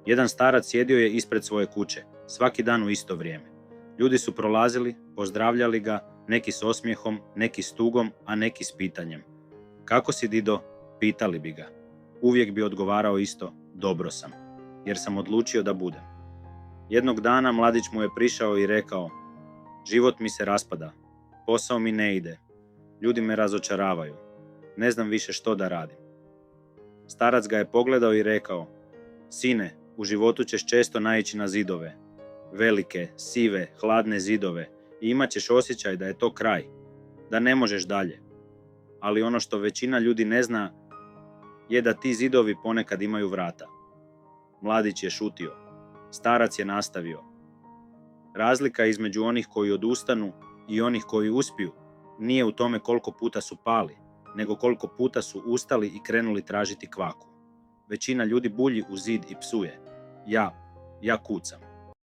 Jedan starac sjedio je ispred svoje kuće, svaki dan u isto vrijeme. Ljudi su prolazili, pozdravljali ga, neki s osmijehom, neki s tugom, a neki s pitanjem. Kako si, Dido? Pitali bi ga. Uvijek bi odgovarao isto, dobro sam, jer sam odlučio da budem. Jednog dana mladić mu je prišao i rekao, život mi se raspada, posao mi ne ide, ljudi me razočaravaju, ne znam više što da radim. Starac ga je pogledao i rekao, sine, u životu ćeš često naići na zidove, velike, sive, hladne zidove i imat ćeš osjećaj da je to kraj, da ne možeš dalje. Ali ono što većina ljudi ne zna je da ti zidovi ponekad imaju vrata. Mladić je šutio. Starac je nastavio. Razlika između onih koji odustanu i onih koji uspiju nije u tome koliko puta su pali, nego koliko puta su ustali i krenuli tražiti kvaku. Većina ljudi bulji u zid i psuje. Ja kucam.